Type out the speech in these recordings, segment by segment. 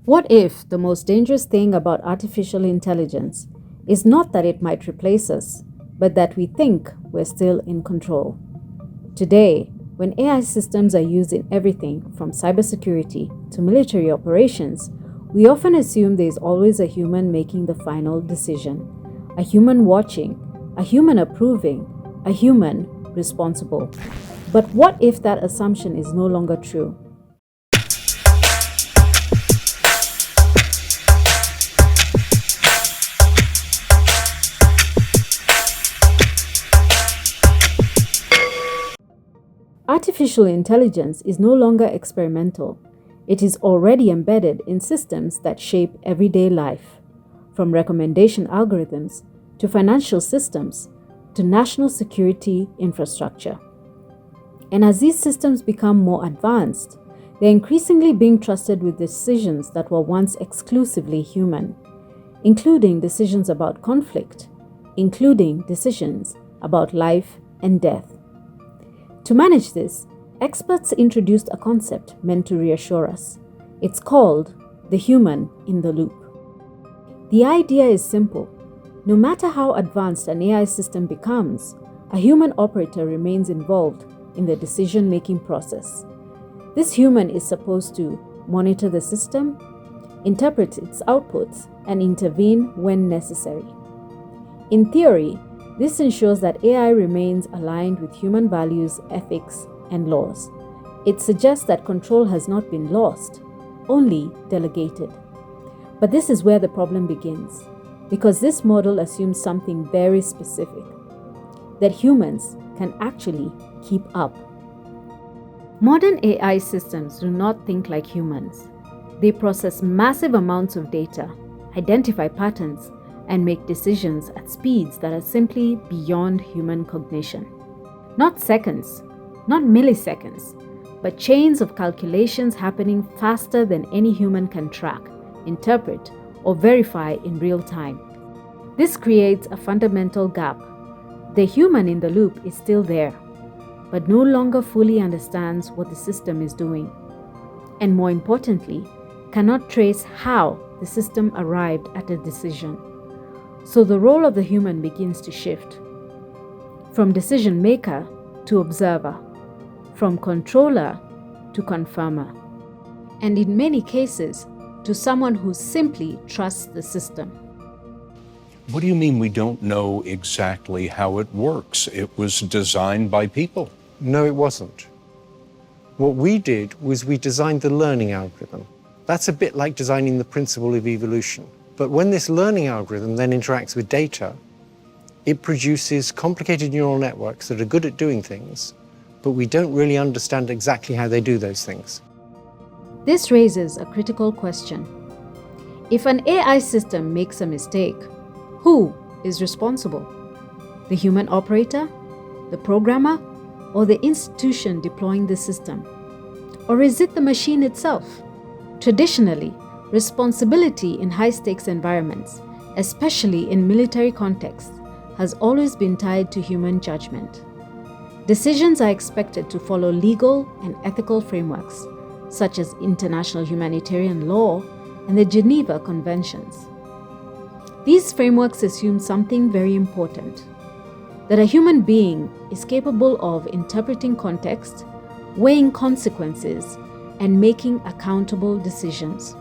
What if the most dangerous thing about artificial intelligence is not that it might replace us, but that we think we're still in control? Today, when AI systems are used in everything from cybersecurity to military operations, we often assume there's always a human making the final decision, a human watching, a human approving, a human responsible. But what if that assumption is no longer true? Artificial intelligence is no longer experimental. It is already embedded in systems that shape everyday life, from recommendation algorithms to financial systems to national security infrastructure. And as these systems become more advanced, they're increasingly being trusted with decisions that were once exclusively human, including decisions about conflict, including decisions about life and death. To manage this, experts introduced a concept meant to reassure us. It's called the human in the loop. The idea is simple. No matter how advanced an AI system becomes, a human operator remains involved in the decision-making process. This human is supposed to monitor the system, interpret its outputs, and intervene when necessary. In theory, this ensures that AI remains aligned with human values, ethics, and laws. It suggests that control has not been lost, only delegated. But this is where the problem begins, because this model assumes something very specific, that humans can actually keep up. Modern AI systems do not think like humans. They process massive amounts of data, identify patterns, and make decisions at speeds that are simply beyond human cognition. Not seconds, not milliseconds, but chains of calculations happening faster than any human can track, interpret, or verify in real time. This creates a fundamental gap. The human in the loop is still there, but no longer fully understands what the system is doing, and more importantly, cannot trace how the system arrived at a decision. So the role of the human begins to shift from decision maker to observer, from controller to confirmer, and in many cases, to someone who simply trusts the system. What do you mean we don't know exactly how it works? It was designed by people. No, it wasn't. What we did was we designed the learning algorithm. That's a bit like designing the principle of evolution. But when this learning algorithm then interacts with data, it produces complicated neural networks that are good at doing things, but we don't really understand exactly how they do those things. This raises a critical question. If an AI system makes a mistake, who is responsible? The human operator, the programmer, or the institution deploying the system? Or is it the machine itself? Traditionally, responsibility in high-stakes environments, especially in military contexts, has always been tied to human judgment. Decisions are expected to follow legal and ethical frameworks, such as international humanitarian law and the Geneva Conventions. These frameworks assume something very important, that a human being is capable of interpreting context, weighing consequences, and making accountable decisions.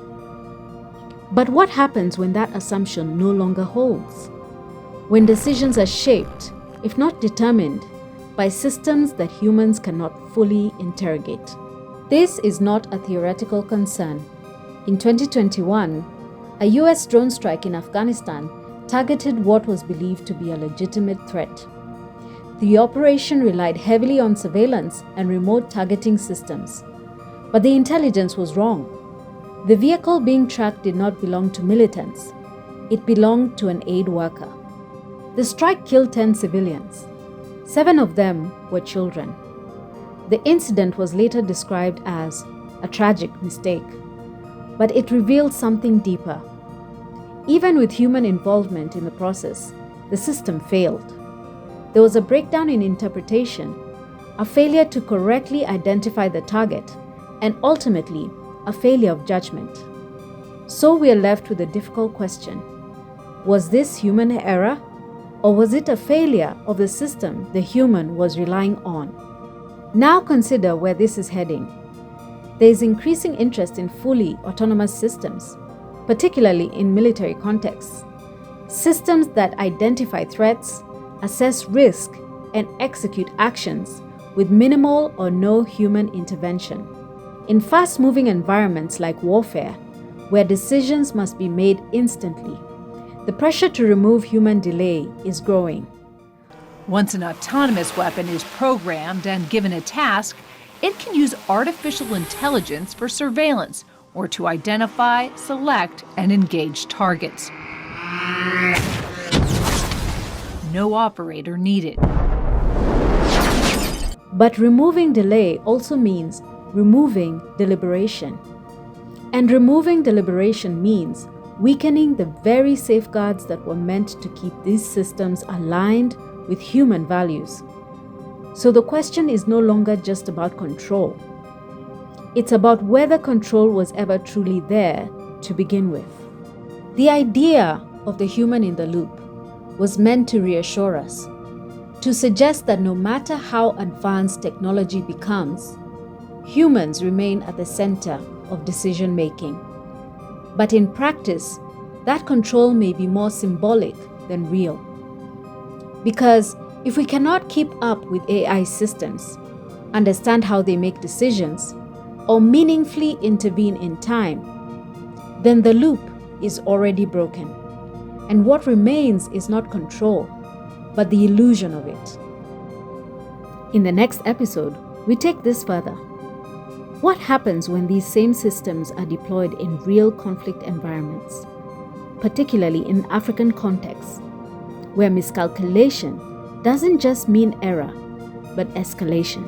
But what happens when that assumption no longer holds? When decisions are shaped, if not determined, by systems that humans cannot fully interrogate? This is not a theoretical concern. In 2021, a US drone strike in Afghanistan targeted what was believed to be a legitimate threat. The operation relied heavily on surveillance and remote targeting systems. But the intelligence was wrong. The vehicle being tracked did not belong to militants. It belonged to an aid worker. The strike killed 10 civilians. 7 of them were children. The incident was later described as a tragic mistake, but it revealed something deeper. Even with human involvement in the process, the system failed. There was a breakdown in interpretation, a failure to correctly identify the target, and ultimately, a failure of judgment. So we are left with a difficult question. Was this human error, or was it a failure of the system the human was relying on? Now consider where this is heading. There is increasing interest in fully autonomous systems, particularly in military contexts. Systems that identify threats, assess risk, and execute actions with minimal or no human intervention. In fast-moving environments like warfare, where decisions must be made instantly, the pressure to remove human delay is growing. Once an autonomous weapon is programmed and given a task, it can use artificial intelligence for surveillance or to identify, select, and engage targets. No operator needed. But removing delay also means removing deliberation. And removing deliberation means weakening the very safeguards that were meant to keep these systems aligned with human values. So the question is no longer just about control. It's about whether control was ever truly there to begin with. The idea of the human in the loop was meant to reassure us, to suggest that no matter how advanced technology becomes, humans remain at the center of decision making. But in practice, that control may be more symbolic than real. Because if we cannot keep up with AI systems, understand how they make decisions, or meaningfully intervene in time, then the loop is already broken. And what remains is not control, but the illusion of it. In the next episode, we take this further. What happens when these same systems are deployed in real conflict environments, particularly in African contexts, where miscalculation doesn't just mean error, but escalation?